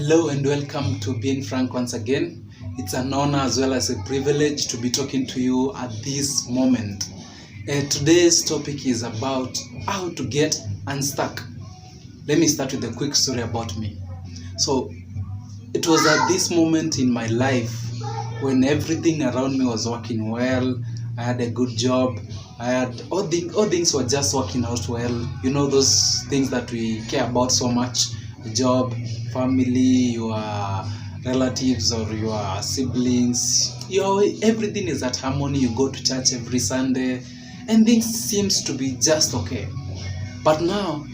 Hello and welcome to Being Frank once again. It's an honor as well as a privilege to be talking to you at this moment. Today's topic is about how to get unstuck. Let me start with a quick story about me. So, it was at this moment in my life when everything around me was working well. I had a good job. I had all things were just working out well. You know, those things that we care about so much: job, family, your relatives or your siblings. Everything is at harmony. You go to church every Sunday, and things seems to be just okay. But now,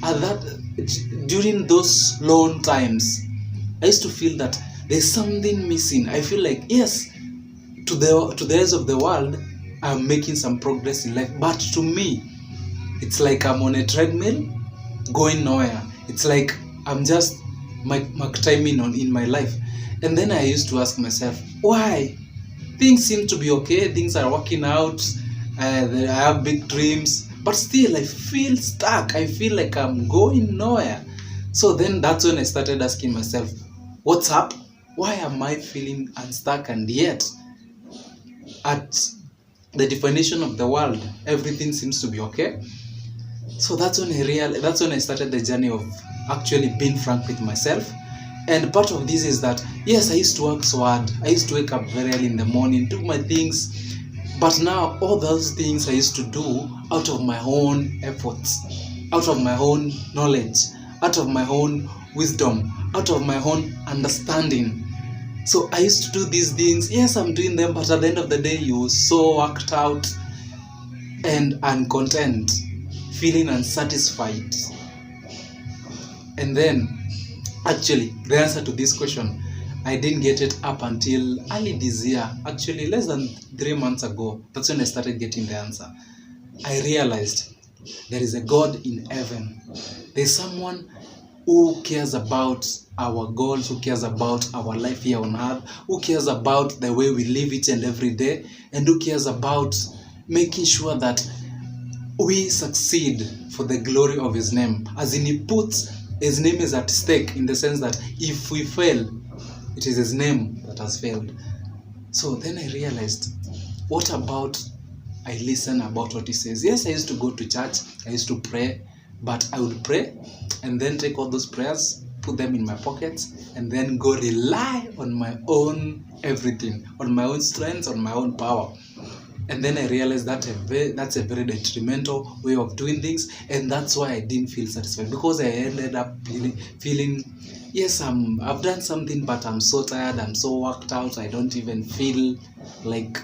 during those long times, I used to feel that there's something missing. I feel like, yes, to the eyes of the world, I'm making some progress in life, but to me, it's like I'm on a treadmill going nowhere. It's like I'm just timing in my life. And then I used to ask myself, why? Things seem to be okay, things are working out, I have big dreams, but still I feel stuck. I feel like I'm going nowhere. So then that's when I started asking myself, what's up? Why am I feeling unstuck? And yet, at the definition of the world, everything seems to be okay. So that's when I started the journey of actually being frank with myself. And part of this is that, yes, I used to work so hard. I used to wake up very early in the morning, do my things. But now all those things I used to do out of my own efforts, out of my own knowledge, out of my own wisdom, out of my own understanding. So I used to do these things. Yes, I'm doing them, but at the end of the day, you're so worked out and uncontent, feeling unsatisfied. And then, actually, the answer to this question, I didn't get it up until early this year. Actually, less than 3 months ago, that's when I started getting the answer. I realized there is a God in heaven. There's someone who cares about our goals, who cares about our life here on earth, who cares about the way we live each and every day, and who cares about making sure that we succeed for the glory of His name. As in, He puts His name is at stake, in the sense that if we fail, it is His name that has failed. So then I realized, what about I listen about what He says? Yes, I used to go to church, I used to pray, but I would pray and then take all those prayers, put them in my pockets, and then go rely on my own everything, on my own strength, on my own power. And then I realized that that's a very detrimental way of doing things, and that's why I didn't feel satisfied, because I ended up feeling yes, I've done something, but I'm so tired, I'm so worked out, I don't even feel like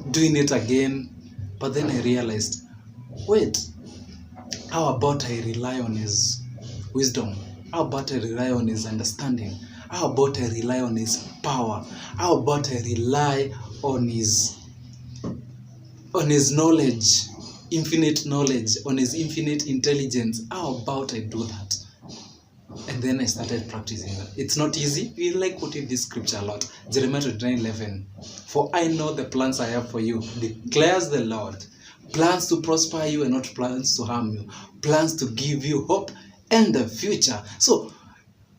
doing it again. But then I realized, wait, how about I rely on His wisdom? How about I rely on His understanding? How about I rely on His power? How about I rely on His knowledge, infinite knowledge, on His infinite intelligence? How about I do that? And then I started practicing that. It's not easy. We like quoting this scripture a lot. Jeremiah 29:11. For I know the plans I have for you, declares the Lord. Plans to prosper you and not plans to harm you. Plans to give you hope and the future. So,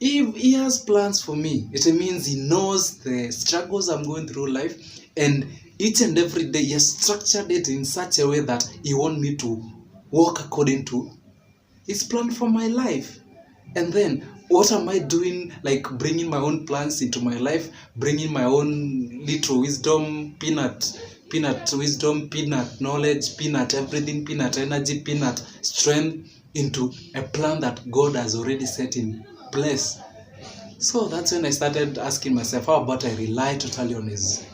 if He has plans for me, it means He knows the struggles I'm going through life, and each and every day He has structured it in such a way that He wants me to walk according to His plan for my life. And then, what am I doing? Like bringing my own plans into my life, bringing my own little wisdom, peanut wisdom, peanut knowledge, peanut everything, peanut energy, peanut strength into a plan that God has already set in place. So that's when I started asking myself, how about I rely totally on His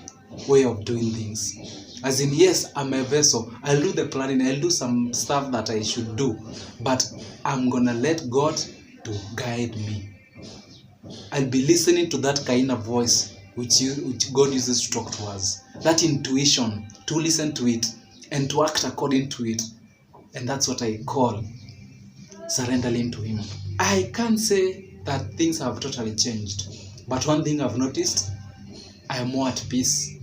way of doing things? As in, yes, I'm a vessel. I'll do the planning. I'll do some stuff that I should do. But I'm going to let God to guide me. I'll be listening to that kind of voice which God uses to talk to us. That intuition, to listen to it and to act according to it. And that's what I call surrendering to Him. I can't say that things have totally changed. But one thing I've noticed, I am more at peace.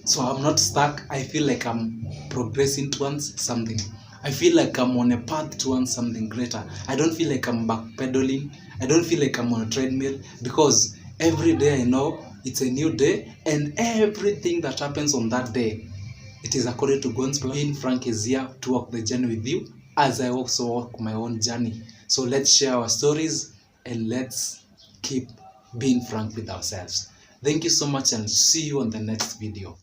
So I'm not stuck. I feel like I'm progressing towards something. I feel like I'm on a path towards something greater. I don't feel like I'm backpedaling. I don't feel like I'm on a treadmill, because every day I know it's a new day, and everything that happens on that day, it is according to God's plan. Being Frank is here to walk the journey with you as I also walk my own journey. So let's share our stories and let's keep being frank with ourselves. Thank you so much, and see you on the next video.